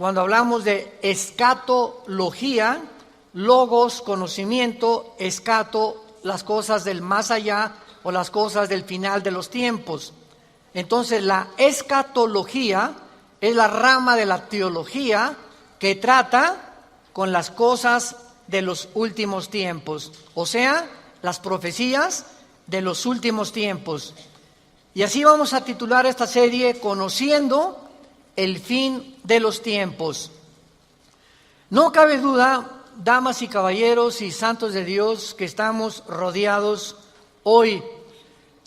cuando hablamos de escatología, logos, conocimiento, escato, las cosas del más allá o las cosas del final de los tiempos. Entonces, la escatología es la rama de la teología que trata con las cosas de los últimos tiempos, o sea, las profecías de los últimos tiempos. Y así vamos a titular esta serie, Conociendo el fin de los tiempos. No cabe duda, damas y caballeros y santos de Dios, que estamos rodeados hoy,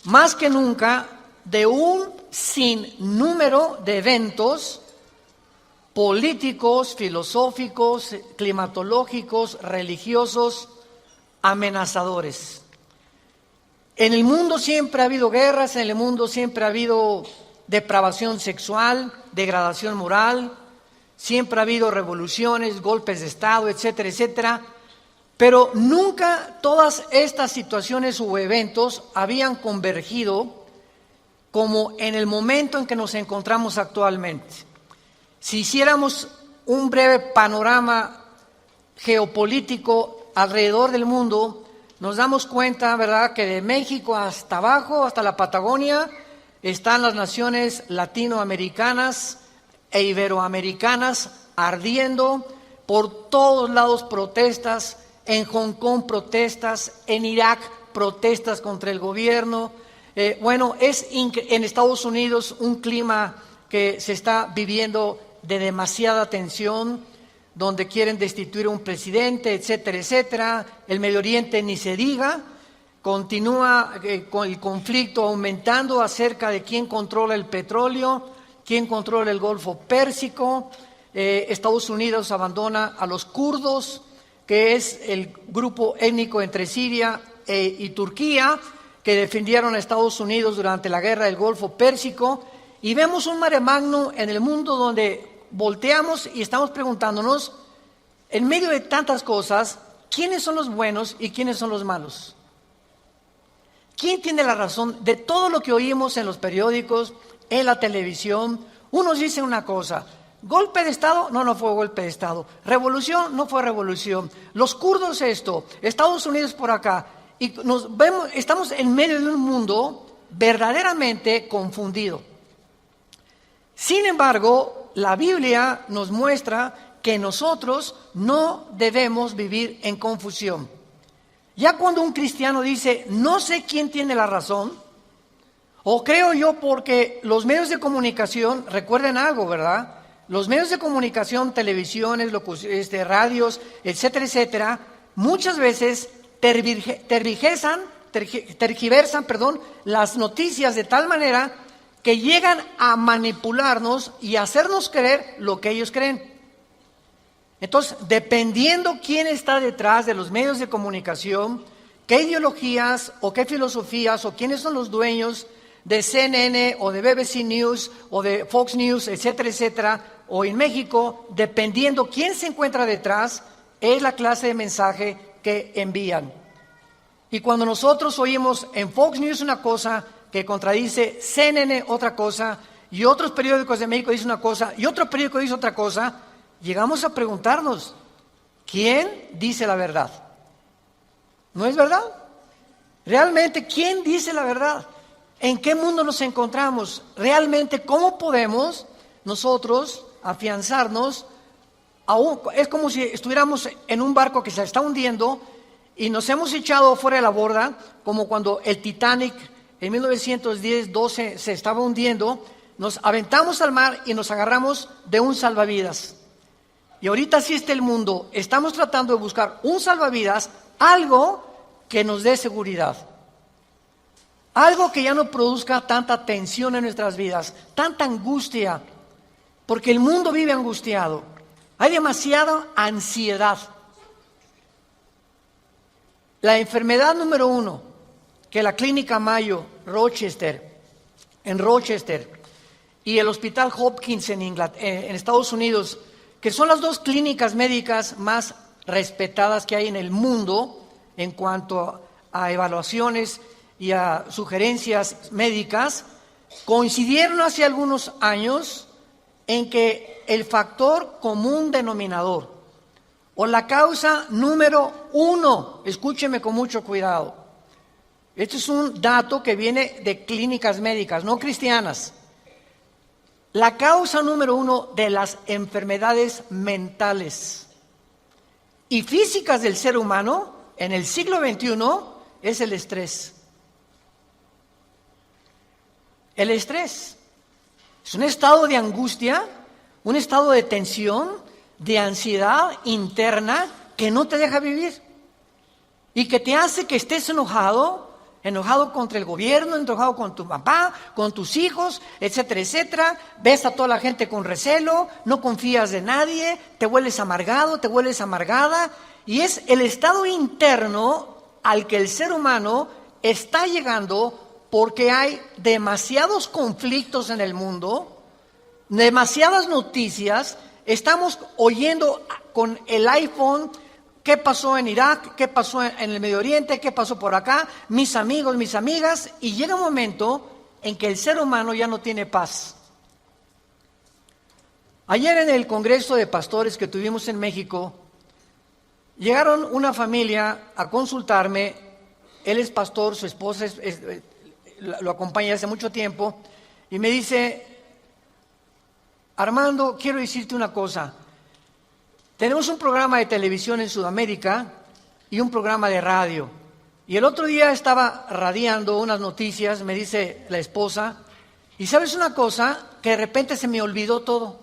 más que nunca, de un sinnúmero de eventos políticos, filosóficos, climatológicos, religiosos, amenazadores. En el mundo siempre ha habido guerras, en el mundo siempre ha habido depravación sexual, degradación moral, siempre ha habido revoluciones, golpes de Estado, etcétera, etcétera. Pero nunca todas estas situaciones o eventos habían convergido como en el momento en que nos encontramos actualmente. Si hiciéramos un breve panorama geopolítico alrededor del mundo, nos damos cuenta, ¿verdad?, que de México hasta abajo, hasta la Patagonia, están las naciones latinoamericanas e iberoamericanas ardiendo, por todos lados protestas, en Hong Kong protestas, en Irak protestas contra el gobierno. Es en Estados Unidos un clima que se está viviendo de demasiada tensión, donde quieren destituir a un presidente, etcétera, etcétera. El Medio Oriente ni se diga, continúa con el conflicto aumentando acerca de quién controla el petróleo, quién controla el Golfo Pérsico. Estados Unidos abandona a los kurdos, que es el grupo étnico entre Siria y Turquía, que defendieron a Estados Unidos durante la guerra del Golfo Pérsico, y vemos un mare magnum en el mundo donde volteamos y estamos preguntándonos, en medio de tantas cosas, ¿quiénes son los buenos y quiénes son los malos? ¿Quién tiene la razón de todo lo que oímos en los periódicos, en la televisión? Unos dicen una cosa, golpe de Estado, no fue golpe de Estado, revolución, no fue revolución, los kurdos esto, Estados Unidos por acá, y estamos en medio de un mundo verdaderamente confundido. Sin embargo, la Biblia nos muestra que nosotros no debemos vivir en confusión. Ya cuando un cristiano dice, no sé quién tiene la razón, o creo yo porque los medios de comunicación, recuerden algo, ¿verdad? Los medios de comunicación, televisiones, radios, etcétera, etcétera, muchas veces tergiversan, las noticias de tal manera que llegan a manipularnos y a hacernos creer lo que ellos creen. Entonces, dependiendo quién está detrás de los medios de comunicación, qué ideologías o qué filosofías o quiénes son los dueños de CNN o de BBC News o de Fox News, etcétera, etcétera, o en México, dependiendo quién se encuentra detrás, es la clase de mensaje que envían. Y cuando nosotros oímos en Fox News una cosa que contradice CNN otra cosa, y otros periódicos de México dicen una cosa, y otro periódico dice otra cosa, llegamos a preguntarnos, ¿quién dice la verdad? ¿No es verdad? Realmente, ¿quién dice la verdad? ¿En qué mundo nos encontramos? Realmente, ¿cómo podemos nosotros afianzarnos? Es como si estuviéramos en un barco que se está hundiendo y nos hemos echado fuera de la borda, como cuando el Titanic en 1910-12 se estaba hundiendo, nos aventamos al mar y nos agarramos de un salvavidas. Y ahorita así está el mundo, estamos tratando de buscar un salvavidas, algo que nos dé seguridad. Algo que ya no produzca tanta tensión en nuestras vidas, tanta angustia, porque el mundo vive angustiado. Hay demasiada ansiedad. La enfermedad número 1 que la Clínica Mayo en Rochester y el Hospital Hopkins en Estados Unidos, que son las dos clínicas médicas más respetadas que hay en el mundo en cuanto a evaluaciones y a sugerencias médicas, coincidieron hace algunos años en que el factor común denominador o la causa número 1, escúcheme con mucho cuidado, este es un dato que viene de clínicas médicas, no cristianas, la causa número 1 de las enfermedades mentales y físicas del ser humano en el siglo XXI es el estrés. El estrés es un estado de angustia, un estado de tensión, de ansiedad interna que no te deja vivir y que te hace que estés enojado contra el gobierno, enojado con tu papá, con tus hijos, etcétera, etcétera. Ves a toda la gente con recelo, no confías de nadie, te vuelves amargado, te vuelves amargada. Y es el estado interno al que el ser humano está llegando porque hay demasiados conflictos en el mundo, demasiadas noticias. Estamos oyendo con el iPhone qué pasó en Irak, qué pasó en el Medio Oriente, qué pasó por acá, mis amigos, mis amigas, y llega un momento en que el ser humano ya no tiene paz. Ayer en el Congreso de Pastores que tuvimos en México, llegaron una familia a consultarme. Él es pastor, su esposa lo acompaña hace mucho tiempo, y me dice: Armando, quiero decirte una cosa. Tenemos un programa de televisión en Sudamérica y un programa de radio. Y el otro día estaba radiando unas noticias, me dice la esposa, y ¿sabes una cosa? Que de repente se me olvidó todo.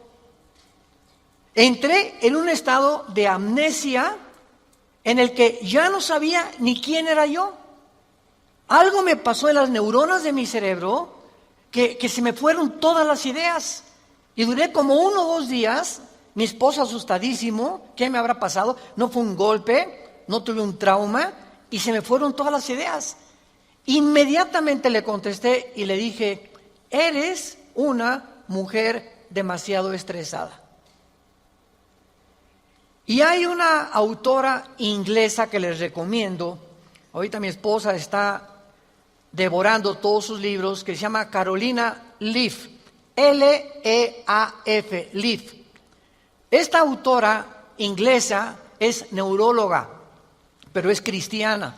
Entré en un estado de amnesia en el que ya no sabía ni quién era yo. Algo me pasó en las neuronas de mi cerebro que se me fueron todas las ideas. Y duré como 1 o 2 días, mi esposo asustadísimo, ¿qué me habrá pasado? No fue un golpe, no tuve un trauma, y se me fueron todas las ideas. Inmediatamente le contesté y le dije: eres una mujer demasiado estresada. Y hay una autora inglesa que les recomiendo, ahorita mi esposa está devorando todos sus libros, que se llama Carolina Leaf, L-E-A-F, Leaf. Esta autora inglesa es neuróloga, pero es cristiana,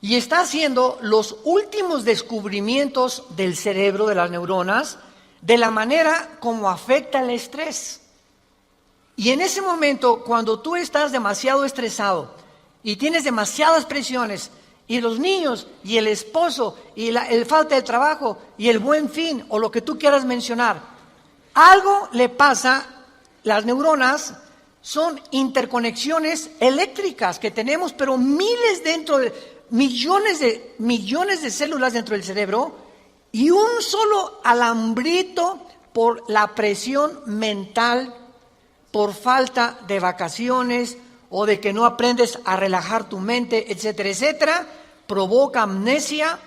y está haciendo los últimos descubrimientos del cerebro, de las neuronas, de la manera como afecta el estrés. Y en ese momento, cuando tú estás demasiado estresado y tienes demasiadas presiones, y los niños, y el esposo, y el falta de trabajo, y el buen fin, o lo que tú quieras mencionar, algo le pasa. Las neuronas son interconexiones eléctricas que tenemos, pero millones de células dentro del cerebro, y un solo alambrito por la presión mental, por falta de vacaciones o de que no aprendes a relajar tu mente, etcétera, etcétera, provoca amnesia,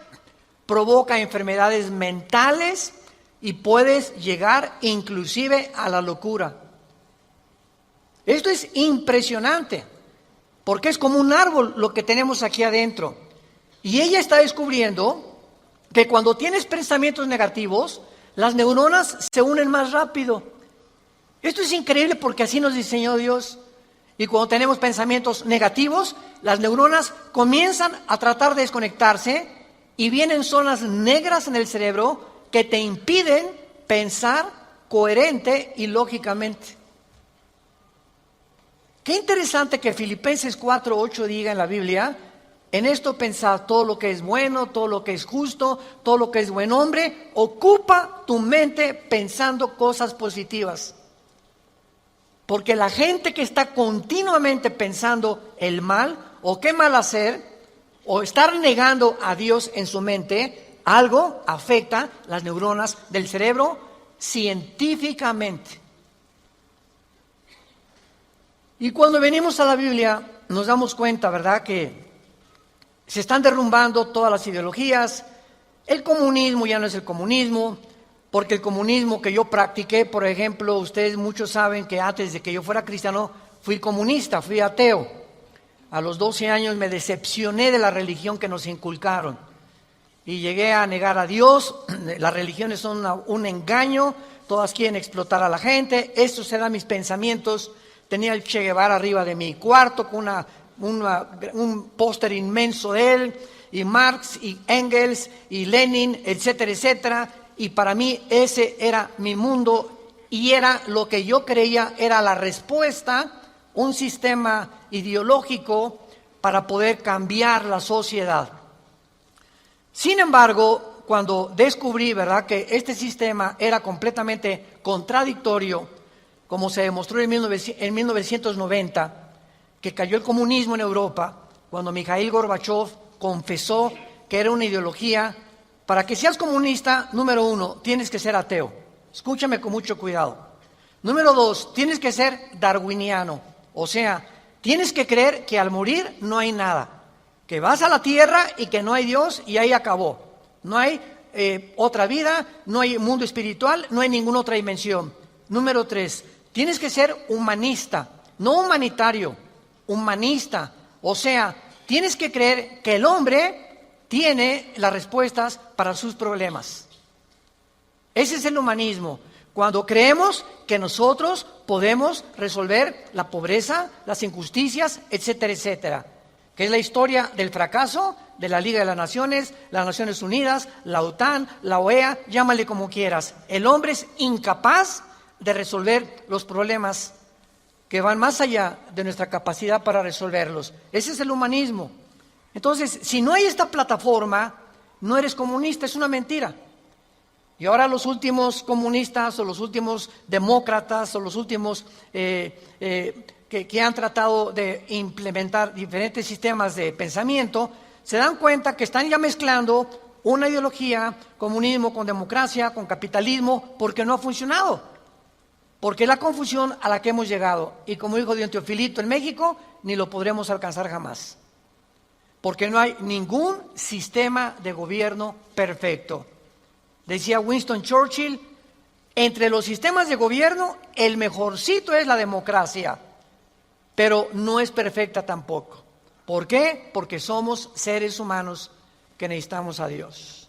provoca enfermedades mentales y puedes llegar inclusive a la locura. Esto es impresionante, porque es como un árbol lo que tenemos aquí adentro. Y ella está descubriendo que cuando tienes pensamientos negativos, las neuronas se unen más rápido. Esto es increíble porque así nos diseñó Dios. Y cuando tenemos pensamientos negativos, las neuronas comienzan a tratar de desconectarse y vienen zonas negras en el cerebro que te impiden pensar coherente y lógicamente. Qué interesante que Filipenses 4:8 diga en la Biblia: en esto pensad, todo lo que es bueno, todo lo que es justo, todo lo que es buen hombre, ocupa tu mente pensando cosas positivas. Porque la gente que está continuamente pensando el mal, o qué mal hacer, o estar negando a Dios en su mente, algo afecta las neuronas del cerebro científicamente. Y cuando venimos a la Biblia nos damos cuenta, ¿verdad?, que se están derrumbando todas las ideologías. El comunismo ya no es el comunismo, porque el comunismo que yo practiqué, por ejemplo, ustedes muchos saben que antes de que yo fuera cristiano fui comunista, fui ateo. A los 12 años me decepcioné de la religión que nos inculcaron y llegué a negar a Dios. Las religiones son un engaño, todas quieren explotar a la gente, estos eran mis pensamientos. Tenía el Che Guevara arriba de mi cuarto con un póster inmenso de él, y Marx y Engels y Lenin, etcétera, etcétera. Y para mí ese era mi mundo y era lo que yo creía era la respuesta, un sistema ideológico para poder cambiar la sociedad. Sin embargo, cuando descubrí, ¿verdad?, que este sistema era completamente contradictorio, como se demostró en 1990, que cayó el comunismo en Europa, cuando Mikhail Gorbachev confesó que era una ideología. Para que seas comunista, número 1, tienes que ser ateo. Escúchame con mucho cuidado. Número 2, tienes que ser darwiniano. O sea, tienes que creer que al morir no hay nada. Que vas a la tierra y que no hay Dios y ahí acabó. No hay otra vida, no hay mundo espiritual, no hay ninguna otra dimensión. Número 3, tienes que ser humanista, no humanitario, humanista. O sea, tienes que creer que el hombre tiene las respuestas para sus problemas. Ese es el humanismo. Cuando creemos que nosotros podemos resolver la pobreza, las injusticias, etcétera, etcétera. Que es la historia del fracaso de la Liga de las Naciones Unidas, la OTAN, la OEA, llámale como quieras. El hombre es incapaz de resolver los problemas que van más allá de nuestra capacidad para resolverlos. Ese es el humanismo. Entonces, si no hay esta plataforma, no eres comunista, es una mentira. Y ahora los últimos comunistas o los últimos demócratas o los últimos que han tratado de implementar diferentes sistemas de pensamiento, se dan cuenta que están ya mezclando una ideología, comunismo con democracia, con capitalismo, porque no ha funcionado. Porque es la confusión a la que hemos llegado. Y como dijo don Teofilito, en México ni lo podremos alcanzar jamás. Porque no hay ningún sistema de gobierno perfecto. Decía Winston Churchill, entre los sistemas de gobierno, el mejorcito es la democracia, pero no es perfecta tampoco. ¿Por qué? Porque somos seres humanos que necesitamos a Dios.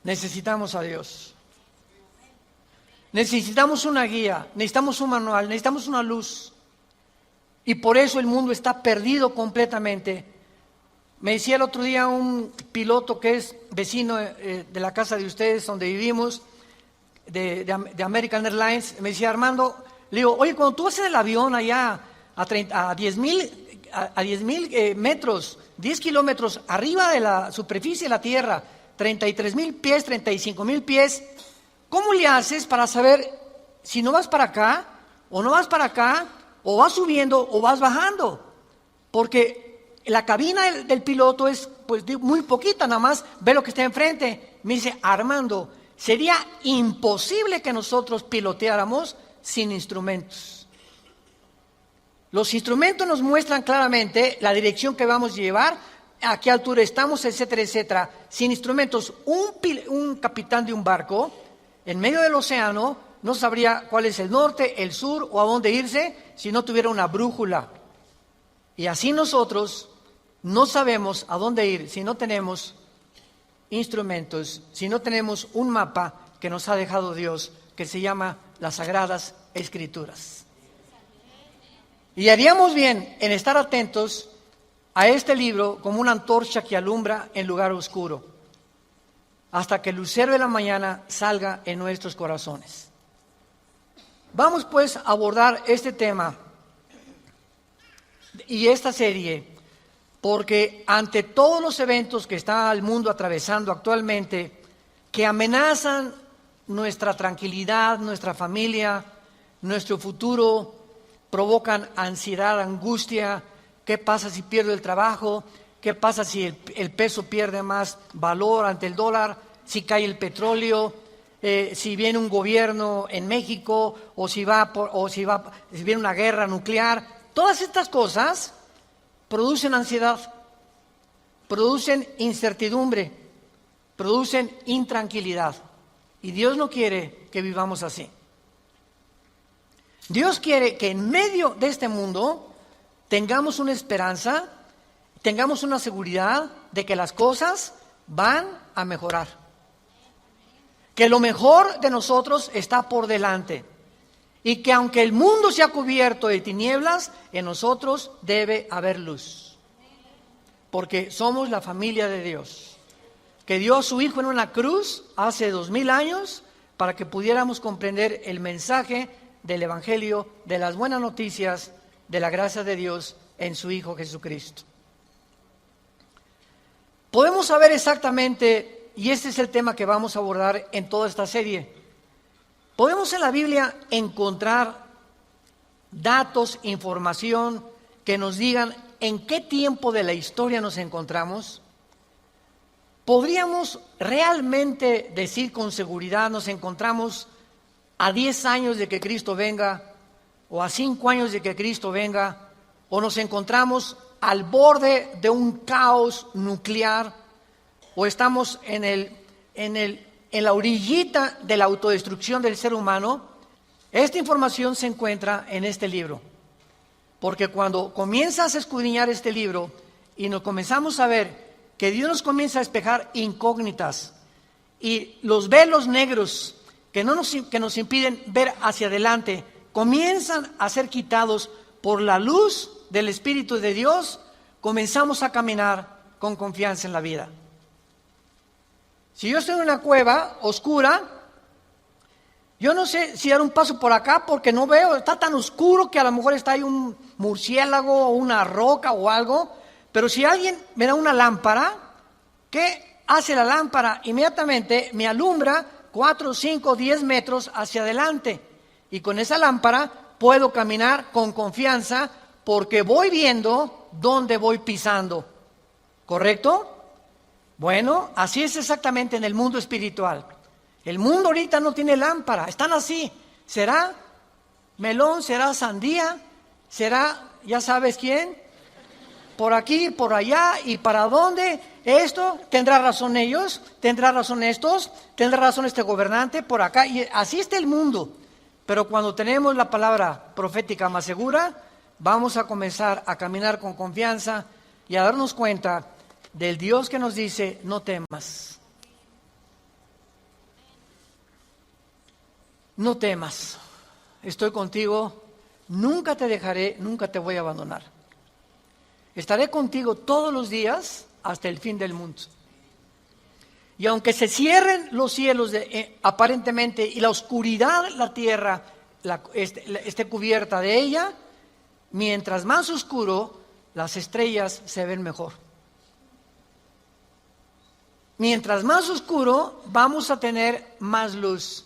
Necesitamos a Dios. Necesitamos una guía, necesitamos un manual, necesitamos una luz. Y por eso el mundo está perdido completamente. Me decía el otro día un piloto que es vecino de la casa de ustedes, donde vivimos, de American Airlines, me decía: Armando, le digo, oye, cuando tú vas en el avión allá a 10,000 metros, 10 kilómetros arriba de la superficie de la Tierra, 33,000 pies, 35,000 pies, ¿cómo le haces para saber si no vas para acá o no vas para acá, o vas subiendo o vas bajando? Porque la cabina del piloto es pues muy poquita, nada más ve lo que está enfrente. Me dice: Armando, sería imposible que nosotros piloteáramos sin instrumentos. Los instrumentos nos muestran claramente la dirección que vamos a llevar, a qué altura estamos, etcétera, etcétera. Sin instrumentos, un capitán de un barco en medio del océano no sabría cuál es el norte, el sur o a dónde irse si no tuviera una brújula. Y así nosotros no sabemos a dónde ir si no tenemos instrumentos, si no tenemos un mapa que nos ha dejado Dios, que se llama las Sagradas Escrituras. Y haríamos bien en estar atentos a este libro como una antorcha que alumbra en lugar oscuro, hasta que el lucero de la mañana salga en nuestros corazones. Vamos pues a abordar este tema y esta serie, porque ante todos los eventos que está el mundo atravesando actualmente, que amenazan nuestra tranquilidad, nuestra familia, nuestro futuro, provocan ansiedad, angustia. ¿Qué pasa si pierdo el trabajo? ¿Qué pasa si el peso pierde más valor ante el dólar? Si cae el petróleo, si viene un gobierno en México, o si viene una guerra nuclear. Todas estas cosas producen ansiedad, producen incertidumbre, producen intranquilidad. Y Dios no quiere que vivamos así. Dios quiere que en medio de este mundo tengamos una esperanza, tengamos una seguridad de que las cosas van a mejorar. que lo mejor de nosotros está por delante y que aunque el mundo sea cubierto de tinieblas, en nosotros debe haber luz, porque somos la familia de Dios, que dio a su Hijo en una cruz hace 2000 años para que pudiéramos comprender el mensaje del Evangelio, de las buenas noticias, de la gracia de Dios en su Hijo Jesucristo. Podemos saber exactamente, y este es el tema que vamos a abordar en toda esta serie, podemos en la Biblia encontrar datos, información que nos digan en qué tiempo de la historia nos encontramos. ¿Podríamos realmente decir con seguridad nos encontramos a 10 años de que Cristo venga, o a 5 años de que Cristo venga, o nos encontramos al borde de un caos nuclear, o estamos en la orillita de la autodestrucción del ser humano? Esta información se encuentra en este libro, porque cuando comienzas a escudriñar este libro y nos comenzamos a ver que Dios nos comienza a despejar incógnitas y los velos negros que nos impiden ver hacia adelante comienzan a ser quitados por la luz del Espíritu de Dios, comenzamos a caminar con confianza en la vida. Si yo estoy en una cueva oscura, yo no sé si dar un paso por acá porque no veo, está tan oscuro que a lo mejor está ahí un murciélago o una roca o algo, pero si alguien me da una lámpara, ¿qué hace la lámpara? Inmediatamente me alumbra 4, 5, 10 metros hacia adelante, y con esa lámpara puedo caminar con confianza porque voy viendo dónde voy pisando, ¿correcto? Bueno, así es exactamente en el mundo espiritual. El mundo ahorita no tiene lámpara, están así. ¿Será melón? ¿Será sandía? ¿Será ya sabes quién? Por aquí, por allá, ¿y para dónde? Esto, ¿tendrá razón ellos? ¿Tendrá razón estos? ¿Tendrá razón este gobernante? Por acá, y así está el mundo. Pero cuando tenemos la palabra profética más segura, vamos a comenzar a caminar con confianza y a darnos cuenta del Dios que nos dice, no temas. No temas, estoy contigo, nunca te dejaré, nunca te voy a abandonar. Estaré contigo todos los días hasta el fin del mundo. Y aunque se cierren los cielos aparentemente y la oscuridad, la tierra esté cubierta de ella, mientras más oscuro, las estrellas se ven mejor. Mientras más oscuro, vamos a tener más luz,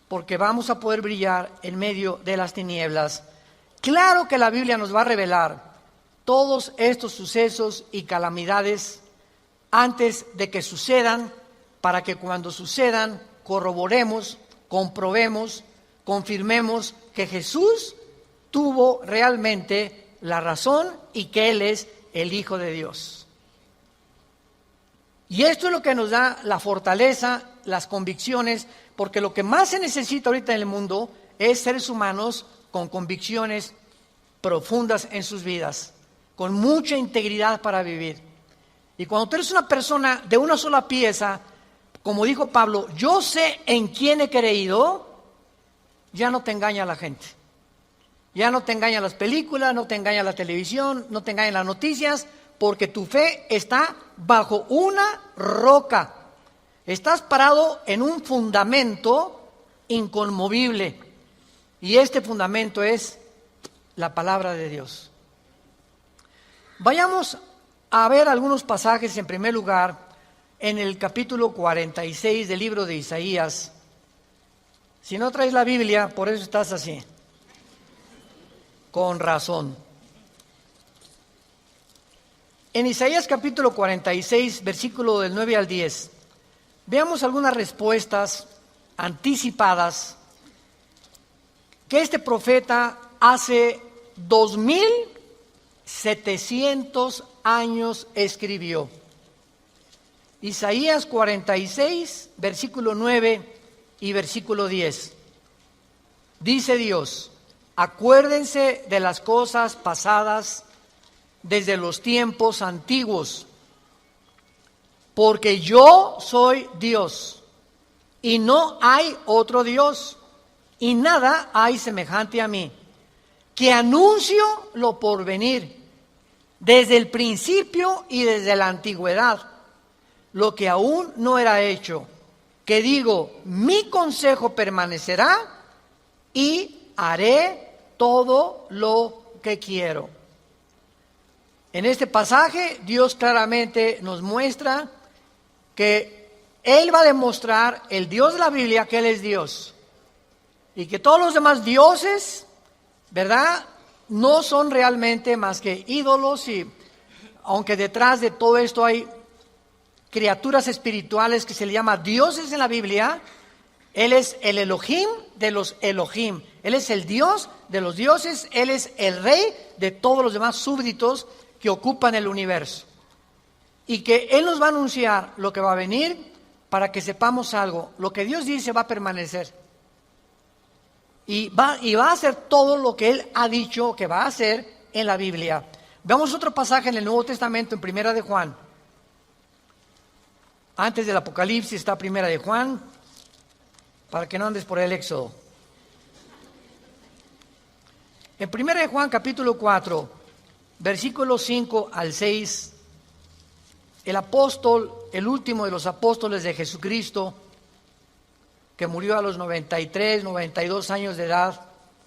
porque vamos a poder brillar en medio de las tinieblas. Claro que la Biblia nos va a revelar todos estos sucesos y calamidades antes de que sucedan, para que cuando sucedan corroboremos, comprobemos, confirmemos que Jesús tuvo realmente la razón y que Él es el Hijo de Dios. Y esto es lo que nos da la fortaleza, las convicciones, porque lo que más se necesita ahorita en el mundo es seres humanos con convicciones profundas en sus vidas, con mucha integridad para vivir. Y cuando tú eres una persona de una sola pieza, como dijo Pablo, yo sé en quién he creído, ya no te engaña la gente. Ya no te engañan las películas, no te engaña la televisión, no te engañan las noticias, porque tu fe está bajo una roca. Estás parado en un fundamento inconmovible. Y este fundamento es la palabra de Dios. Vayamos a ver algunos pasajes en primer lugar en el capítulo 46 del libro de Isaías. Si no traes la Biblia, por eso estás así. Con razón. En Isaías capítulo 46, versículo del 9 al 10, veamos algunas respuestas anticipadas que este profeta hace 2700 años escribió. Isaías 46, versículo 9 y versículo 10. Dice Dios: acuérdense de las cosas pasadas desde los tiempos antiguos, porque yo soy Dios y no hay otro Dios, y nada hay semejante a mí, que anuncio lo porvenir, desde el principio y desde la antigüedad, lo que aún no era hecho, que digo, mi consejo permanecerá y haré todo lo que quiero. En este pasaje, Dios claramente nos muestra que Él va a demostrar, el Dios de la Biblia, que Él es Dios. Y que todos los demás dioses, ¿verdad?, no son realmente más que ídolos, y aunque detrás de todo esto hay criaturas espirituales que se le llama dioses en la Biblia, Él es el Elohim de los Elohim. Él es el Dios de los dioses, Él es el Rey de todos los demás súbditos que ocupan el universo. Y que Él nos va a anunciar lo que va a venir para que sepamos algo. Lo que Dios dice va a permanecer. Y va a hacer todo lo que Él ha dicho que va a hacer en la Biblia. Veamos otro pasaje en el Nuevo Testamento, en Primera de Juan. Antes del Apocalipsis está Primera de Juan, para que no andes por el Éxodo. En Primera de Juan, capítulo 4, versículos 5 al 6, el apóstol, el último de los apóstoles de Jesucristo, que murió a los 93, 92 años de edad,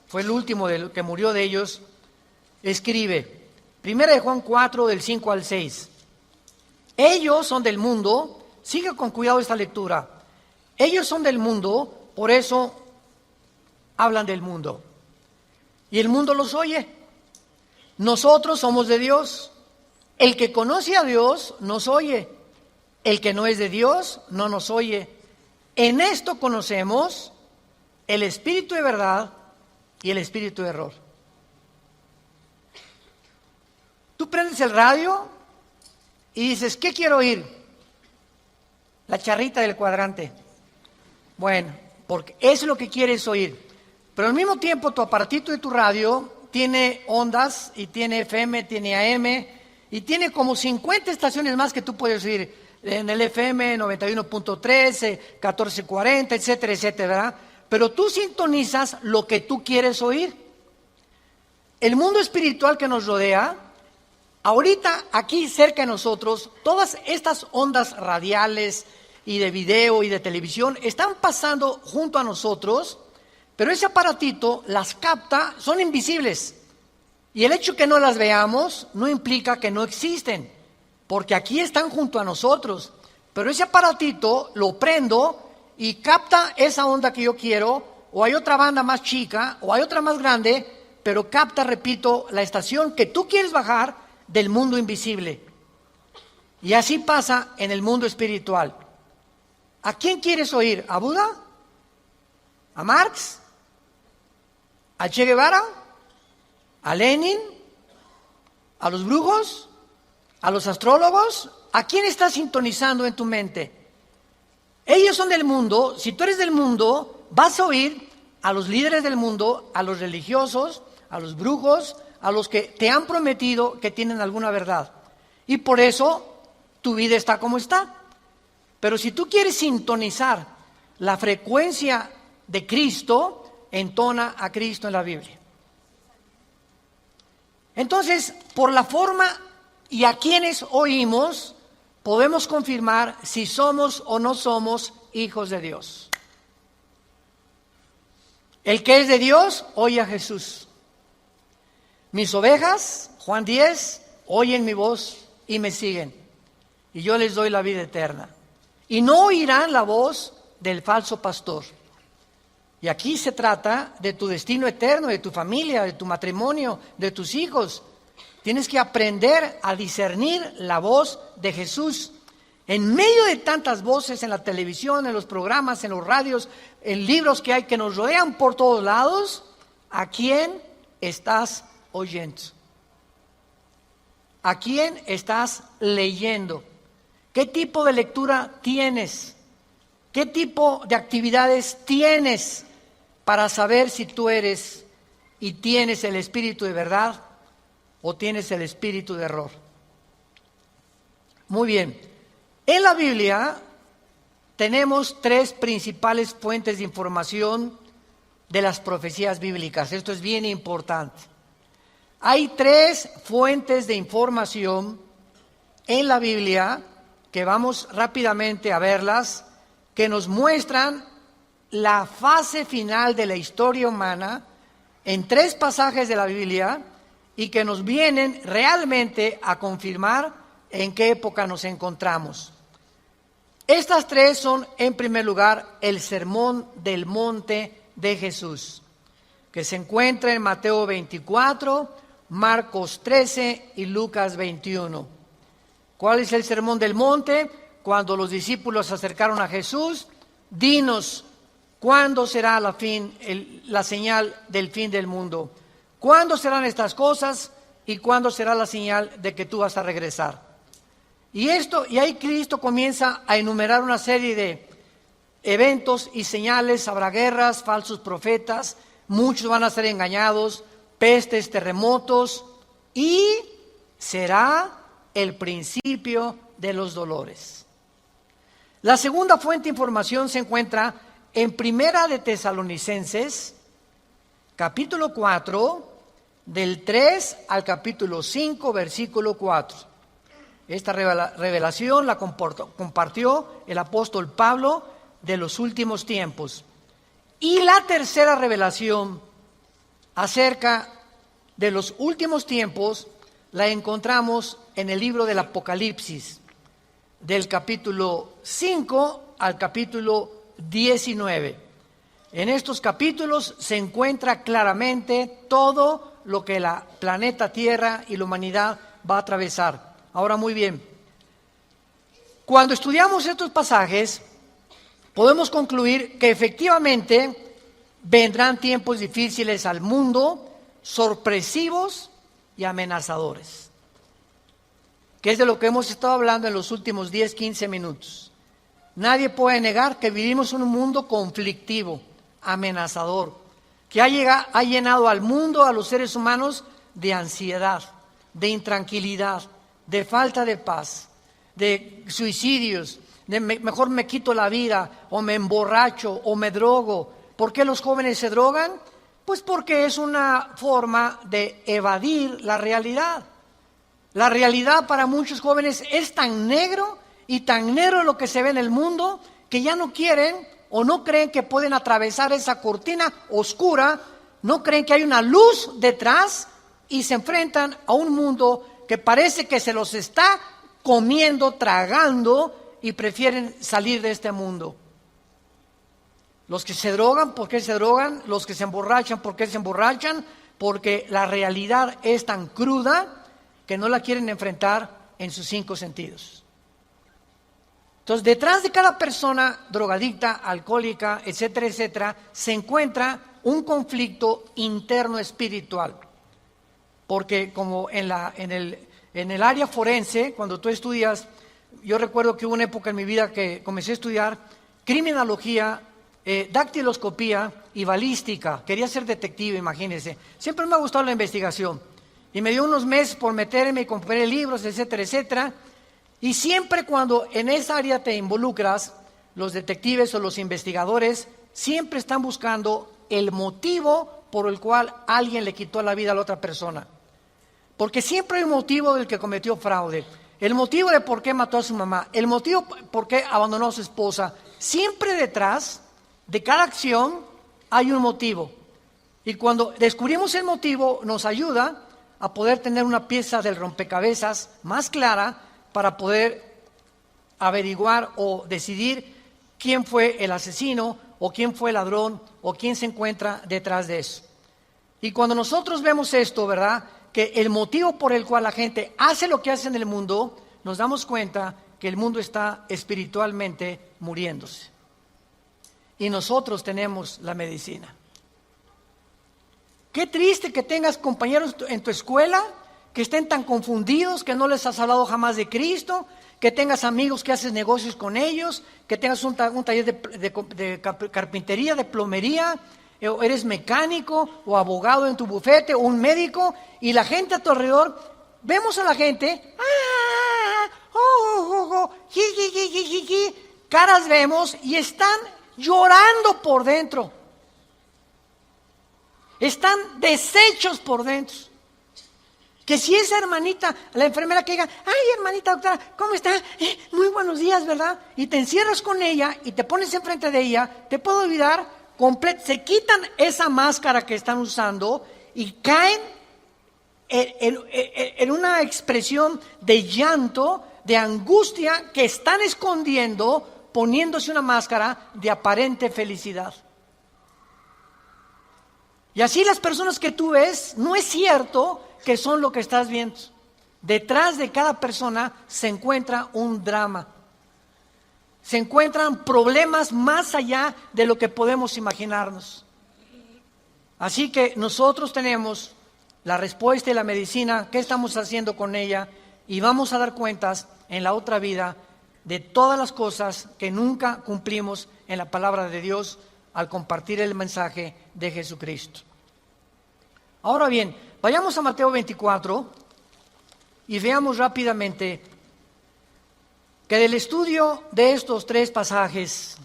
fue el último que murió de ellos, escribe, Primera de Juan 4, del 5 al 6, ellos son del mundo, sigue con cuidado esta lectura, ellos son del mundo, por eso hablan del mundo, y el mundo los oye. Nosotros somos de Dios, el que conoce a Dios nos oye, el que no es de Dios no nos oye. En esto conocemos el espíritu de verdad y el espíritu de error. Tú prendes el radio y dices, ¿qué quiero oír? La charrita del cuadrante. Bueno, porque eso es lo que quieres oír. Pero al mismo tiempo tu aparatito de tu radio tiene ondas y tiene FM, tiene AM y tiene como 50 estaciones más que tú puedes oír. En el FM 91.3, 1440, etcétera, etcétera, ¿verdad? Pero tú sintonizas lo que tú quieres oír. El mundo espiritual que nos rodea, ahorita aquí cerca de nosotros, todas estas ondas radiales y de video y de televisión están pasando junto a nosotros, pero ese aparatito las capta, son invisibles. Y el hecho que no las veamos no implica que no existen, porque aquí están junto a nosotros, pero ese aparatito lo prendo y capta esa onda que yo quiero, o hay otra banda más chica, o hay otra más grande, pero capta, repito, la estación que tú quieres bajar del mundo invisible. Y así pasa en el mundo espiritual. ¿A quién quieres oír? ¿A Buda? ¿A Marx? ¿A Che Guevara? ¿A Lenin? ¿A los brujos? ¿A los astrólogos? ¿A quién estás sintonizando en tu mente? Ellos son del mundo. Si tú eres del mundo, vas a oír a los líderes del mundo, a los religiosos, a los brujos, a los que te han prometido que tienen alguna verdad. Y por eso tu vida está como está. Pero si tú quieres sintonizar la frecuencia de Cristo, entona a Cristo en la Biblia. Entonces, por la forma y a quienes oímos, podemos confirmar si somos o no somos hijos de Dios. El que es de Dios, oye a Jesús. Mis ovejas, Juan 10, oyen mi voz y me siguen, y yo les doy la vida eterna. Y no oirán la voz del falso pastor. Y aquí se trata de tu destino eterno, de tu familia, de tu matrimonio, de tus hijos. Tienes que aprender a discernir la voz de Jesús. En medio de tantas voces en la televisión, en los programas, en los radios, en libros que hay que nos rodean por todos lados, ¿a quién estás oyendo? ¿A quién estás leyendo? ¿Qué tipo de lectura tienes? ¿Qué tipo de actividades tienes para saber si tú eres y tienes el espíritu de verdad o tienes el espíritu de error? Muy bien. En la Biblia tenemos tres principales fuentes de información de las profecías bíblicas. Esto es bien importante. Hay tres fuentes de información en la Biblia, que vamos rápidamente a verlas, que nos muestran la fase final de la historia humana en tres pasajes de la Biblia y que nos vienen realmente a confirmar en qué época nos encontramos. Estas tres son, en primer lugar, el Sermón del Monte de Jesús, que se encuentra en Mateo 24, Marcos 13 y Lucas 21. ¿Cuál es el Sermón del Monte? Cuando los discípulos se acercaron a Jesús, dinos, ¿cuándo será la señal del fin del mundo? ¿Cuándo serán estas cosas y cuándo será la señal de que tú vas a regresar? Y ahí Cristo comienza a enumerar una serie de eventos y señales. Habrá guerras, falsos profetas, muchos van a ser engañados, pestes, terremotos, y será el principio de los dolores. La segunda fuente de información se encuentra en Primera de Tesalonicenses, capítulo 4, del 3 al capítulo 5, versículo 4. Esta revelación la compartió el apóstol Pablo de los últimos tiempos. Y la tercera revelación acerca de los últimos tiempos la encontramos en el libro del Apocalipsis, del capítulo 5 al capítulo 19. En estos capítulos se encuentra claramente todo lo que la planeta Tierra y la humanidad va a atravesar. Ahora, muy bien, cuando estudiamos estos pasajes, podemos concluir que efectivamente vendrán tiempos difíciles al mundo, sorpresivos y amenazadores, que es de lo que hemos estado hablando en los últimos 10, 15 minutos. Nadie puede negar que vivimos en un mundo conflictivo, amenazador, que ha llenado al mundo, a los seres humanos, de ansiedad, de intranquilidad, de falta de paz, de suicidios, de mejor me quito la vida, o me emborracho, o me drogo. ¿Por qué los jóvenes se drogan? Pues porque es una forma de evadir la realidad. La realidad para muchos jóvenes es tan negro y tan negro lo que se ve en el mundo que ya no quieren o no creen que pueden atravesar esa cortina oscura, no creen que hay una luz detrás y se enfrentan a un mundo que parece que se los está comiendo, tragando, y prefieren salir de este mundo. Los que se drogan, ¿por qué se drogan? Los que se emborrachan, ¿por qué se emborrachan? Porque la realidad es tan cruda que no la quieren enfrentar en sus 5 sentidos. Entonces, detrás de cada persona drogadicta, alcohólica, etcétera, etcétera, se encuentra un conflicto interno espiritual. Porque como en el área forense, cuando tú estudias, yo recuerdo que hubo una época en mi vida que comencé a estudiar criminología, dactiloscopía y balística. Quería ser detective, imagínense. Siempre me ha gustado la investigación. Y me dio unos meses por meterme y compré libros, etcétera, etcétera. Y siempre cuando en esa área te involucras, los detectives o los investigadores siempre están buscando el motivo por el cual alguien le quitó la vida a la otra persona. Porque siempre hay un motivo del que cometió fraude, el motivo de por qué mató a su mamá, el motivo por qué abandonó a su esposa. Siempre detrás de cada acción hay un motivo. Y cuando descubrimos el motivo, nos ayuda a poder tener una pieza del rompecabezas más clara para poder averiguar o decidir quién fue el asesino o quién fue el ladrón o quién se encuentra detrás de eso. Y cuando nosotros vemos esto, ¿verdad?, que el motivo por el cual la gente hace lo que hace en el mundo, nos damos cuenta que el mundo está espiritualmente muriéndose. Y nosotros tenemos la medicina. Qué triste que tengas compañeros en tu escuela que estén tan confundidos, que no les has hablado jamás de Cristo, que tengas amigos que haces negocios con ellos, que tengas un taller de carpintería, de plomería, o eres mecánico o abogado en tu bufete o un médico, y la gente a tu alrededor, vemos a la gente, caras vemos y están llorando por dentro. Están deshechos por dentro. Que si esa hermanita, la enfermera que diga, ay hermanita doctora, ¿cómo está? Muy buenos días, ¿verdad? Y te encierras con ella y te pones enfrente de ella, te puedo olvidar, se quitan esa máscara que están usando y caen en una expresión de llanto, de angustia que están escondiendo, poniéndose una máscara de aparente felicidad. Y así las personas que tú ves, no es cierto que son lo que estás viendo. Detrás de cada persona se encuentra un drama. Se encuentran problemas más allá de lo que podemos imaginarnos. Así que nosotros tenemos la respuesta y la medicina, qué estamos haciendo con ella, y vamos a dar cuentas en la otra vida de todas las cosas que nunca cumplimos en la palabra de Dios al compartir el mensaje de Jesucristo. Ahora bien, vayamos a Mateo 24 y veamos rápidamente que del estudio de estos 3 pasajes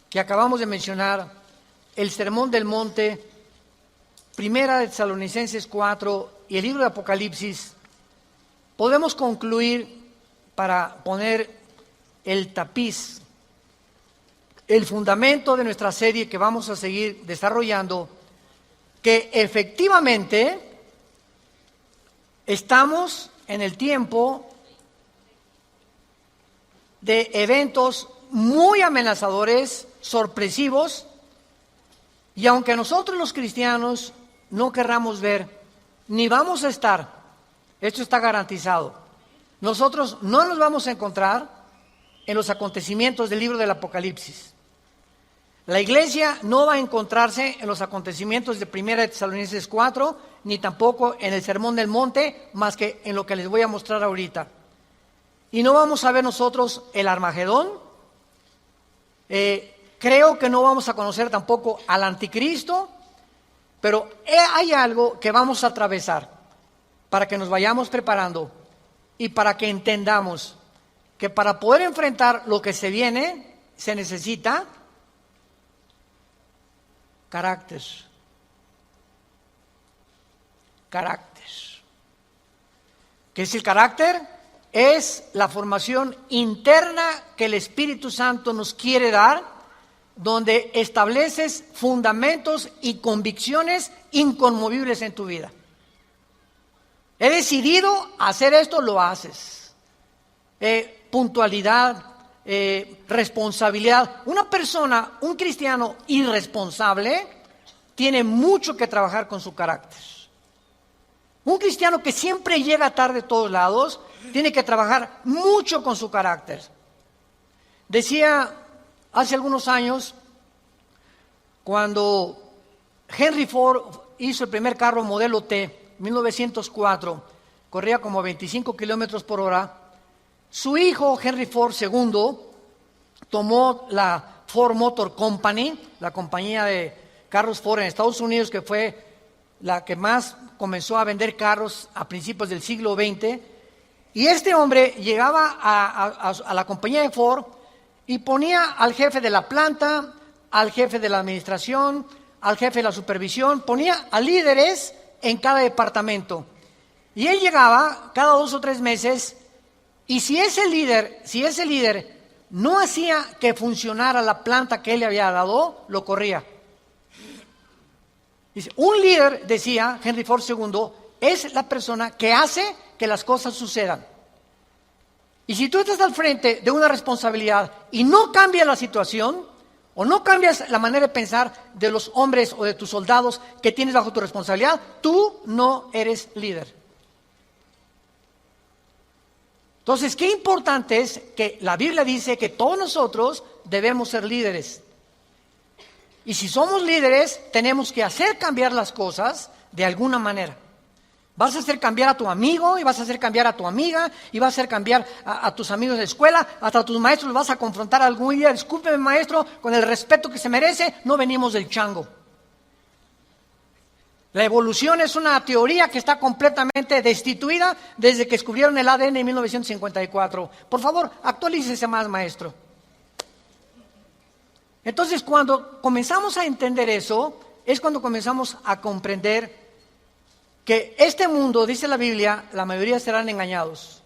que acabamos de mencionar, el Sermón del Monte, Primera de Tesalonicenses 4 y el libro de Apocalipsis, podemos concluir, para poner el tapiz, el fundamento de nuestra serie que vamos a seguir desarrollando, que efectivamente estamos en el tiempo de eventos muy amenazadores, sorpresivos, y aunque nosotros los cristianos no querramos ver, ni vamos a estar, esto está garantizado, nosotros no nos vamos a encontrar en los acontecimientos del libro del Apocalipsis. La iglesia no va a encontrarse en los acontecimientos de Primera de Tesalonicenses 4, ni tampoco en el Sermón del Monte, más que en lo que les voy a mostrar ahorita. Y no vamos a ver nosotros el Armagedón. Creo que no vamos a conocer tampoco al Anticristo, pero hay algo que vamos a atravesar para que nos vayamos preparando y para que entendamos que para poder enfrentar lo que se viene se necesita carácter. ¿Qué es el carácter? Es la formación interna que el Espíritu Santo nos quiere dar, donde estableces fundamentos y convicciones inconmovibles en tu vida. He decidido hacer esto, lo haces. Puntualidad, responsabilidad. Una persona, un cristiano irresponsable, tiene mucho que trabajar con su carácter. Un cristiano que siempre llega tarde a todos lados, tiene que trabajar mucho con su carácter. Decía hace algunos años, cuando Henry Ford hizo el primer carro modelo T, 1904, corría como 25 kilómetros por hora. Su hijo, Henry Ford II, tomó la Ford Motor Company, la compañía de carros Ford en Estados Unidos, que fue la que más comenzó a vender carros a principios del siglo XX. Y este hombre llegaba a la compañía de Ford y ponía al jefe de la planta, al jefe de la administración, al jefe de la supervisión, ponía a líderes en cada departamento. Y él llegaba cada 2 o 3 meses, y si ese líder no hacía que funcionara la planta que él le había dado, lo corría. Dice, un líder, decía Henry Ford II, es la persona que hace que las cosas sucedan. Y si tú estás al frente de una responsabilidad y no cambias la situación, o no cambias la manera de pensar de los hombres o de tus soldados que tienes bajo tu responsabilidad, tú no eres líder. Entonces, qué importante es que la Biblia dice que todos nosotros debemos ser líderes. Y si somos líderes, tenemos que hacer cambiar las cosas de alguna manera. Vas a hacer cambiar a tu amigo, y vas a hacer cambiar a tu amiga, y vas a hacer cambiar a tus amigos de escuela, hasta a tus maestros los vas a confrontar algún día. Discúlpeme, maestro, con el respeto que se merece, no venimos del chango. La evolución es una teoría que está completamente destituida desde que descubrieron el ADN en 1954. Por favor, actualícese más, maestro. Entonces, cuando comenzamos a entender eso, es cuando comenzamos a comprender que este mundo, dice la Biblia, la mayoría serán engañados.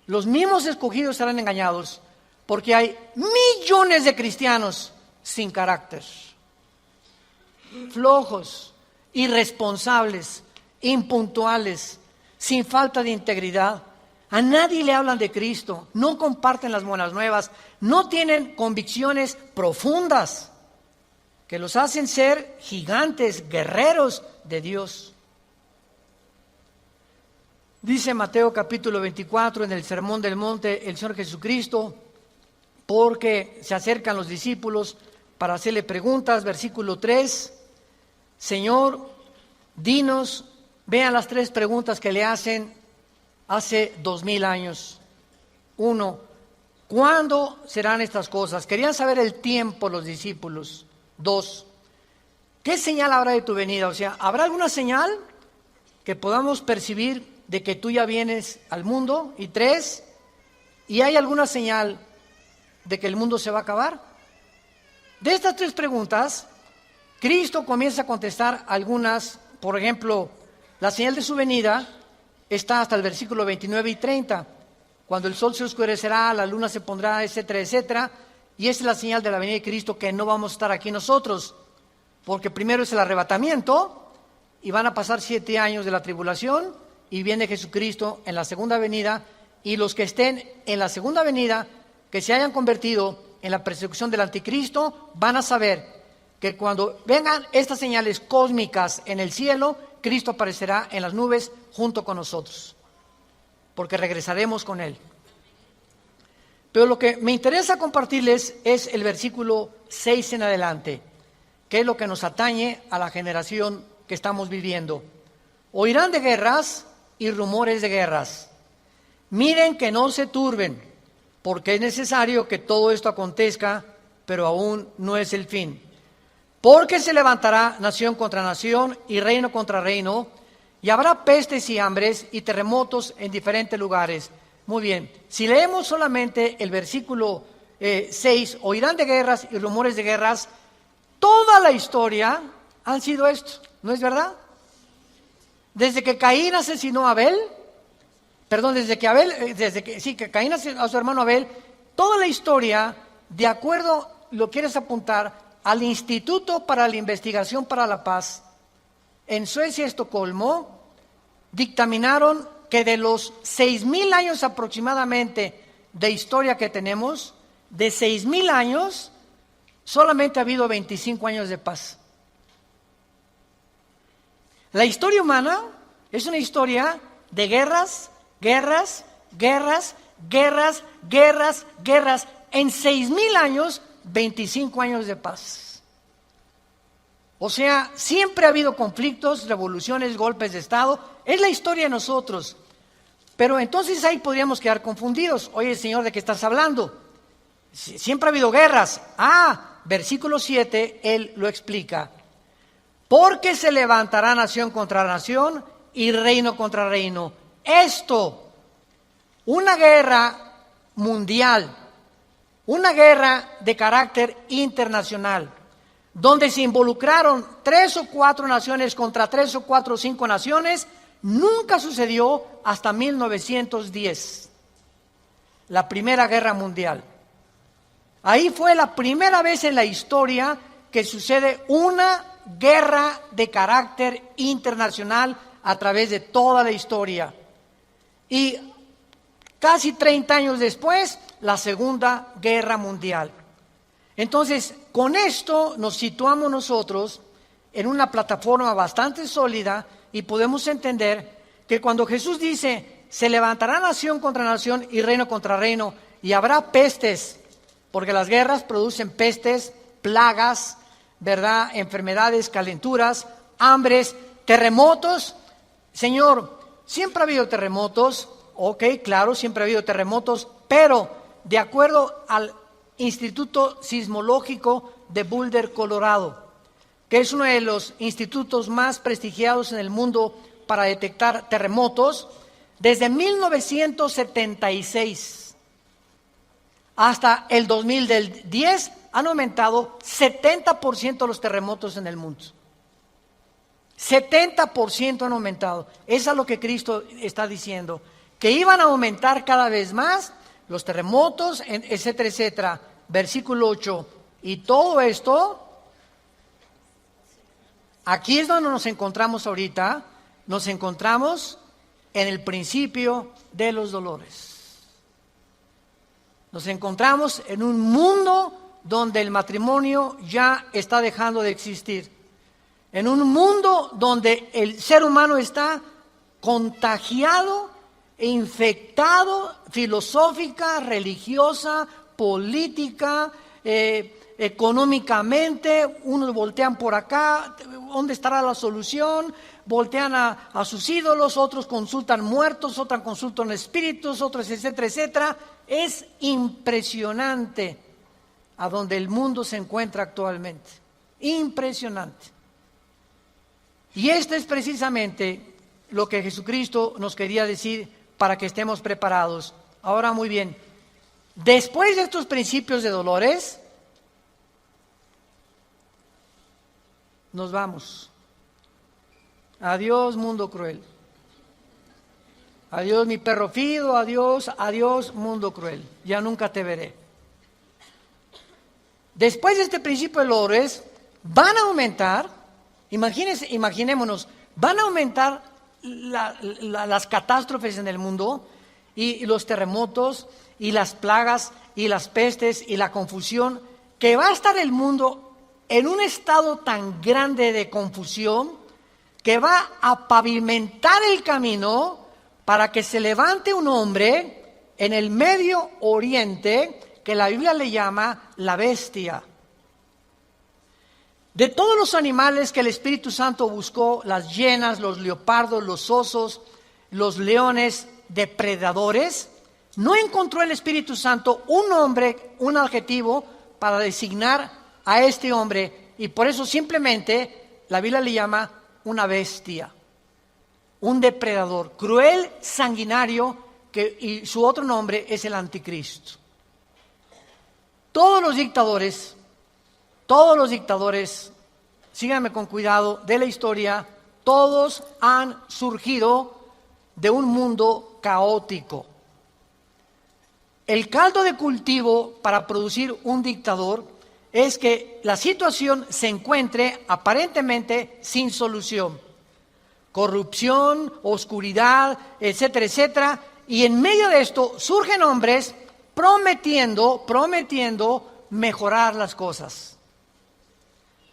Los mismos escogidos serán engañados, porque hay millones de cristianos sin carácter, flojos, irresponsables, impuntuales, sin falta de integridad. A nadie le hablan de Cristo, no comparten las buenas nuevas, no tienen convicciones profundas que los hacen ser gigantes, guerreros de Dios. Dice Mateo capítulo 24 en el Sermón del Monte el Señor Jesucristo, porque se acercan los discípulos para hacerle preguntas, versículo 3, Señor, dinos, vean las 3 preguntas que le hacen hace 2000 años. 1, ¿cuándo serán estas cosas? Querían saber el tiempo los discípulos. 2, ¿qué señal habrá de tu venida? O sea, ¿habrá alguna señal que podamos percibir de que tú ya vienes al mundo? Y 3, ¿y hay alguna señal de que el mundo se va a acabar? De estas 3 preguntas, Cristo comienza a contestar algunas. Por ejemplo, la señal de su venida está hasta el versículo 29 y 30, cuando el sol se oscurecerá, la luna se pondrá, etcétera, etcétera, y esa es la señal de la venida de Cristo, que no vamos a estar aquí nosotros, porque primero es el arrebatamiento, y van a pasar 7 años de la tribulación, y viene Jesucristo en la segunda venida, y los que estén en la segunda venida, que se hayan convertido en la persecución del anticristo, van a saber que cuando vengan estas señales cósmicas en el cielo, Cristo aparecerá en las nubes junto con nosotros, porque regresaremos con Él. Pero lo que me interesa compartirles es el versículo 6 en adelante, que es lo que nos atañe a la generación que estamos viviendo. Oirán de guerras y rumores de guerras. Miren que no se turben, porque es necesario que todo esto acontezca, pero aún no es el fin. Porque se levantará nación contra nación y reino contra reino, y habrá pestes y hambres y terremotos en diferentes lugares. Muy bien, si leemos solamente el versículo 6, oirán de guerras y rumores de guerras, toda la historia han sido esto, ¿no es verdad? Desde que Caín asesinó a Abel, que Caín asesinó a su hermano Abel, toda la historia, de acuerdo, lo quieres apuntar, al Instituto para la Investigación para la Paz, en Suecia, Estocolmo, dictaminaron que de los 6,000 años aproximadamente de historia que tenemos, de 6,000 años, solamente ha habido 25 años de paz. La historia humana es una historia de guerras, guerras, guerras, guerras, guerras, guerras. En 6,000 años, 25 años de paz. O sea, siempre ha habido conflictos, revoluciones, golpes de Estado. Es la historia de nosotros. Pero entonces ahí podríamos quedar confundidos. Oye, Señor, ¿de qué estás hablando? Siempre ha habido guerras. Versículo 7, Él lo explica. Porque se levantará nación contra nación y reino contra reino. Esto, una guerra mundial, una guerra de carácter internacional, donde se involucraron 3 o 4 naciones contra 3 o 4 o 5 naciones, nunca sucedió hasta 1910, la Primera Guerra Mundial. Ahí fue la primera vez en la historia que sucede una guerra de carácter internacional a través de toda la historia. Y casi 30 años después, la Segunda Guerra Mundial. Entonces, con esto nos situamos nosotros en una plataforma bastante sólida y podemos entender que cuando Jesús dice, se levantará nación contra nación y reino contra reino, y habrá pestes, porque las guerras producen pestes, plagas, ¿verdad? Enfermedades, calenturas, hambres, terremotos. Señor, siempre ha habido terremotos, ok, claro, siempre ha habido terremotos, pero de acuerdo al Instituto Sismológico de Boulder, Colorado, que es uno de los institutos más prestigiados en el mundo para detectar terremotos, desde 1976 hasta el 2010 han aumentado 70% los terremotos en el mundo. 70% han aumentado. Eso es lo que Cristo está diciendo, que iban a aumentar cada vez más los terremotos, etcétera, etcétera. Versículo 8. Y todo esto, aquí es donde nos encontramos ahorita. Nos encontramos en el principio de los dolores. Nos encontramos en un mundo donde el matrimonio ya está dejando de existir. En un mundo donde el ser humano está contagiado e infectado filosófica, religiosa, política, económicamente. Unos voltean por acá, ¿dónde estará la solución? Voltean a sus ídolos, otros consultan muertos, otros consultan espíritus, otros etcétera, etcétera. Es impresionante a donde el mundo se encuentra actualmente. Impresionante. Y este es precisamente lo que Jesucristo nos quería decir para que estemos preparados. Ahora, muy bien, después de estos principios de dolores, nos vamos. Adiós, mundo cruel. Adiós, mi perro fido, adiós, adiós, mundo cruel. Ya nunca te veré. Después de este principio de dolores, van a aumentar. Imaginémonos, van a aumentar las catástrofes en el mundo y los terremotos y las plagas y las pestes y la confusión, que va a estar el mundo en un estado tan grande de confusión que va a pavimentar el camino para que se levante un hombre en el Medio Oriente que la Biblia le llama la bestia. De todos los animales que el Espíritu Santo buscó, las hienas, los leopardos, los osos, los leones, depredadores, no encontró el Espíritu Santo un nombre, un adjetivo para designar a este hombre, y por eso simplemente la Biblia le llama una bestia, un depredador, cruel, sanguinario, y su otro nombre es el anticristo. Todos los dictadores, síganme con cuidado, de la historia, todos han surgido de un mundo caótico. El caldo de cultivo para producir un dictador es que la situación se encuentre aparentemente sin solución. Corrupción, oscuridad, etcétera, etcétera. Y en medio de esto surgen hombres prometiendo mejorar las cosas.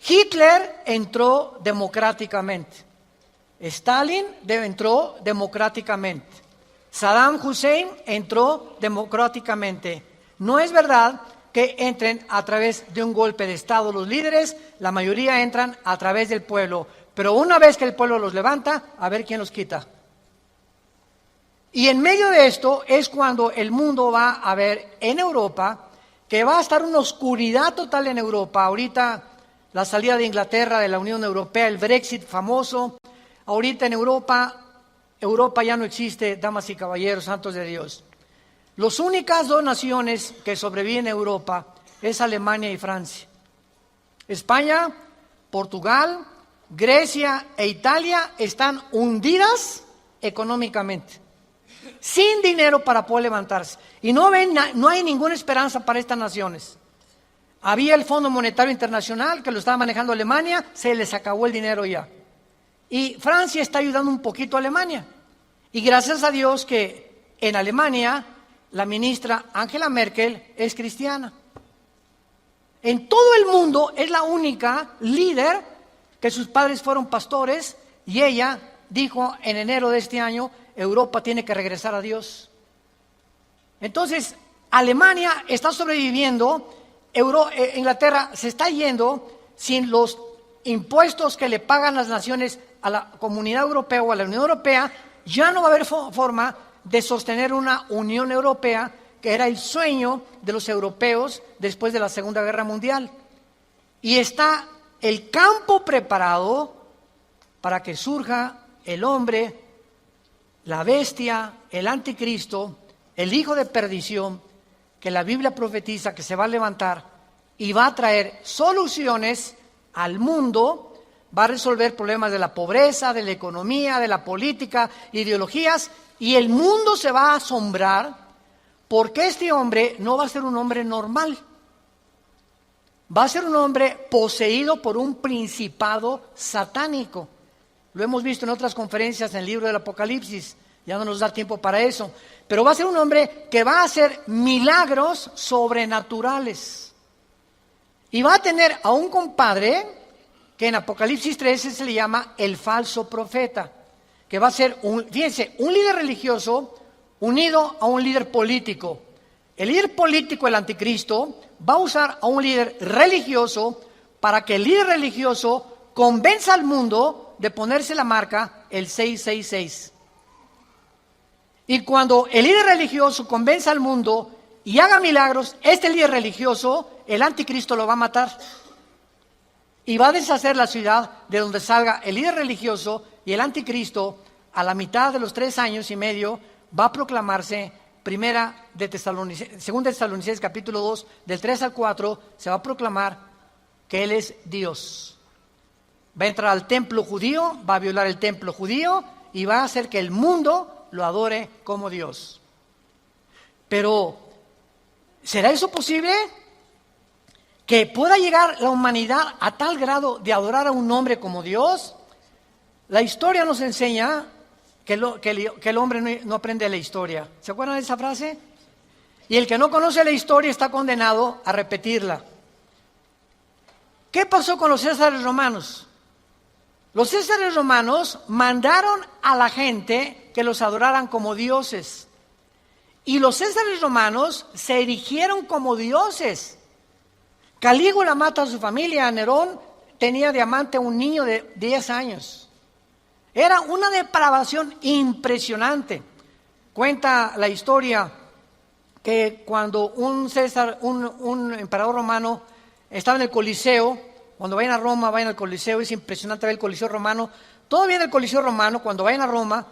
Hitler entró democráticamente. Stalin entró democráticamente. Saddam Hussein entró democráticamente. No es verdad que entren a través de un golpe de Estado los líderes, la mayoría entran a través del pueblo. Pero una vez que el pueblo los levanta, a ver quién los quita. Y en medio de esto es cuando el mundo va a ver en Europa que va a estar una oscuridad total en Europa. Ahorita la salida de Inglaterra de la Unión Europea, el Brexit famoso. Ahorita en Europa ya no existe, damas y caballeros, santos de Dios. Las únicas dos naciones que sobreviven en Europa es Alemania y Francia. España, Portugal, Grecia e Italia están hundidas económicamente, sin dinero para poder levantarse. Y no hay ninguna esperanza para estas naciones. Había el Fondo Monetario Internacional que lo estaba manejando Alemania, se les acabó el dinero ya. Y Francia está ayudando un poquito a Alemania. Y gracias a Dios que en Alemania la ministra Angela Merkel es cristiana. En todo el mundo es la única líder que sus padres fueron pastores y ella dijo en enero de este año, Europa tiene que regresar a Dios. Entonces, Alemania está sobreviviendo, Inglaterra se está yendo sin los impuestos que le pagan las naciones a la Comunidad Europea o a la Unión Europea. Ya no va a haber forma de sostener una Unión Europea, que era el sueño de los europeos después de la Segunda Guerra Mundial. Y está el campo preparado para que surja el hombre, la bestia, el anticristo, el hijo de perdición, que la Biblia profetiza que se va a levantar y va a traer soluciones al mundo, va a resolver problemas de la pobreza, de la economía, de la política, ideologías, y el mundo se va a asombrar porque este hombre no va a ser un hombre normal. Va a ser un hombre poseído por un principado satánico. Lo hemos visto en otras conferencias en el libro del Apocalipsis, ya no nos da tiempo para eso. Pero va a ser un hombre que va a hacer milagros sobrenaturales. Y va a tener a un compadre que en Apocalipsis 13 se le llama el falso profeta, que va a ser, fíjense, un líder religioso unido a un líder político. El líder político, el anticristo, va a usar a un líder religioso para que el líder religioso convenza al mundo de ponerse la marca el 666. Y cuando el líder religioso convenza al mundo y haga milagros, este líder religioso, el anticristo lo va a matar. Y va a deshacer la ciudad de donde salga el líder religioso, y el anticristo, a la mitad de los 3 años y medio, va a proclamarse. Segunda de Tesalonicenses capítulo 2, del 3 al 4, se va a proclamar que Él es Dios. Va a entrar al templo judío, va a violar el templo judío y va a hacer que el mundo lo adore como Dios. Pero, ¿será eso posible? ¿Que pueda llegar la humanidad a tal grado de adorar a un hombre como Dios? La historia nos enseña que el hombre no aprende la historia. ¿Se acuerdan de esa frase? Y el que no conoce la historia está condenado a repetirla. ¿Qué pasó con los césares romanos? Los césares romanos mandaron a la gente que los adoraran como dioses. Y los césares romanos se erigieron como dioses. Calígula mata a su familia. Nerón tenía de amante a un niño de 10 años. Era una depravación impresionante. Cuenta la historia que cuando un emperador romano estaba en el Coliseo, cuando vayan a Roma, vayan al Coliseo, es impresionante ver el Coliseo romano. Todavía en el Coliseo romano, cuando vayan a Roma,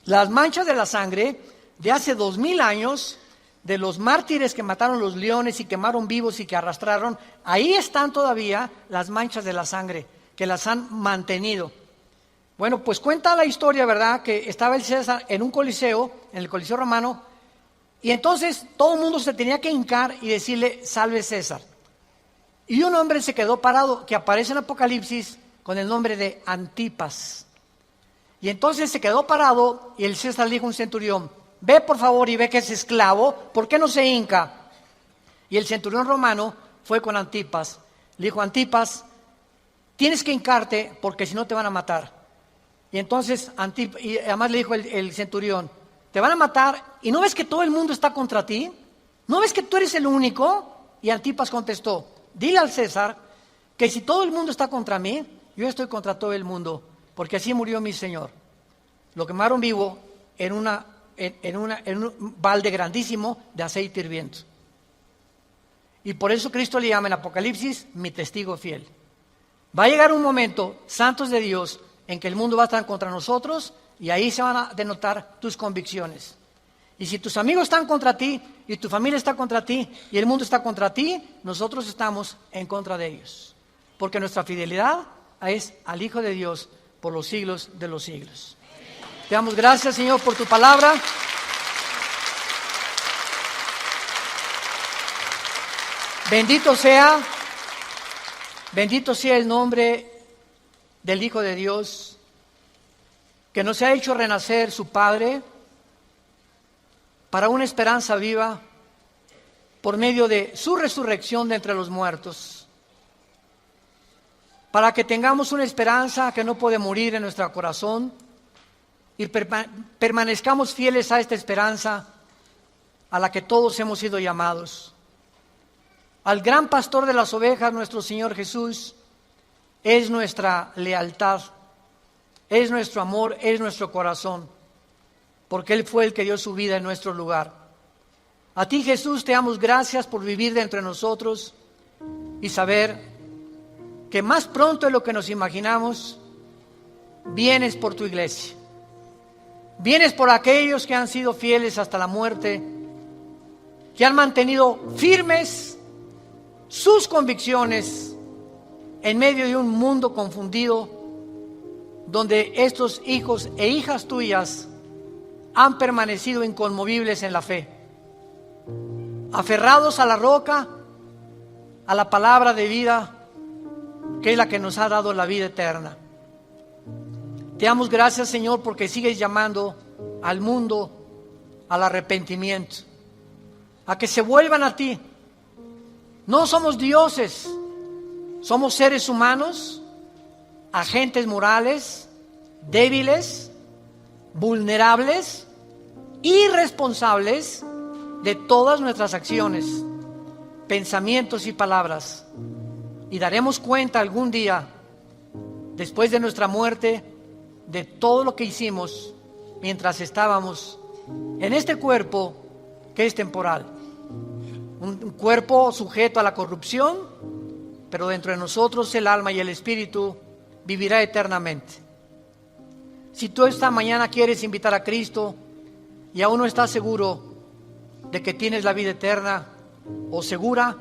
las manchas de la sangre de hace 2000 años, de los mártires que mataron los leones y quemaron vivos y que arrastraron, ahí están todavía las manchas de la sangre que las han mantenido. Bueno, pues cuenta la historia, ¿verdad?, que estaba el César en un coliseo, en el Coliseo romano, y entonces todo el mundo se tenía que hincar y decirle, salve César. Y un hombre se quedó parado, que aparece en Apocalipsis con el nombre de Antipas. Y entonces se quedó parado y el César le dijo a un centurión, ve por favor y ve que es esclavo, ¿por qué no se hinca? Y el centurión romano fue con Antipas, le dijo, Antipas, tienes que hincarte porque si no te van a matar. Y entonces, y además le dijo el centurión, te van a matar y ¿no ves que todo el mundo está contra ti? ¿No ves que tú eres el único? Y Antipas contestó, dile al César que si todo el mundo está contra mí, yo estoy contra todo el mundo, porque así murió mi Señor. Lo quemaron vivo en un balde grandísimo de aceite hirviendo. Y por eso Cristo le llama en Apocalipsis mi testigo fiel. Va a llegar un momento, santos de Dios, en que el mundo va a estar contra nosotros y ahí se van a denotar tus convicciones. Y si tus amigos están contra ti y tu familia está contra ti y el mundo está contra ti, nosotros estamos en contra de ellos. Porque nuestra fidelidad es al Hijo de Dios por los siglos de los siglos. Te damos gracias, Señor, por tu palabra. Bendito sea el nombre del Hijo de Dios, que nos ha hecho renacer su Padre para una esperanza viva por medio de su resurrección de entre los muertos, para que tengamos una esperanza que no puede morir en nuestro corazón y permanezcamos fieles a esta esperanza a la que todos hemos sido llamados. Al gran pastor de las ovejas, nuestro Señor Jesús, es nuestra lealtad, es nuestro amor, es nuestro corazón, porque Él fue el que dio su vida en nuestro lugar. A ti, Jesús, te damos gracias por vivir de entre nosotros y saber que más pronto de lo que nos imaginamos, vienes por tu iglesia. Vienes por aquellos que han sido fieles hasta la muerte, que han mantenido firmes sus convicciones en medio de un mundo confundido, donde estos hijos e hijas tuyas han permanecido inconmovibles en la fe, aferrados a la roca, a la palabra de vida, que es la que nos ha dado la vida eterna. Te damos gracias, Señor, porque sigues llamando al mundo al arrepentimiento, a que se vuelvan a ti. No somos dioses, somos seres humanos, agentes morales, débiles, vulnerables, irresponsables de todas nuestras acciones, pensamientos y palabras. Y daremos cuenta algún día, después de nuestra muerte, de todo lo que hicimos mientras estábamos en este cuerpo que es temporal. Un cuerpo sujeto a la corrupción, pero dentro de nosotros el alma y el espíritu vivirá eternamente. Si tú esta mañana quieres invitar a Cristo y aún no estás seguro de que tienes la vida eterna o segura,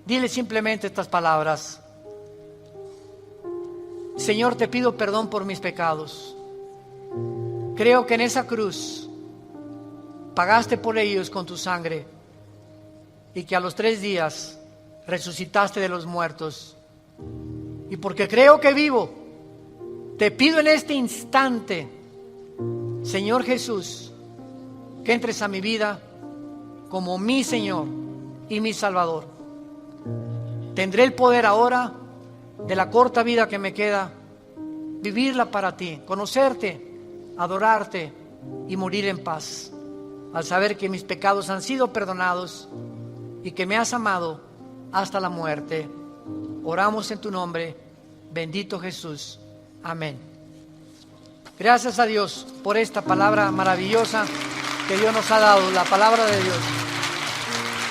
dile simplemente estas palabras: Señor, te pido perdón por mis pecados. Creo que en esa cruz pagaste por ellos con tu sangre y que a los 3 días resucitaste de los muertos. Y porque creo que vivo, te pido en este instante, Señor Jesús, que entres a mi vida como mi Señor y mi Salvador. Tendré el poder ahora, de la corta vida que me queda, vivirla para ti, conocerte, adorarte y morir en paz, al saber que mis pecados han sido perdonados y que me has amado hasta la muerte. Oramos en tu nombre, bendito Jesús. Amén. Gracias a Dios por esta palabra maravillosa que Dios nos ha dado, la palabra de Dios.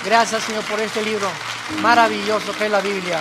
Gracias, Señor, por este libro maravilloso que es la Biblia.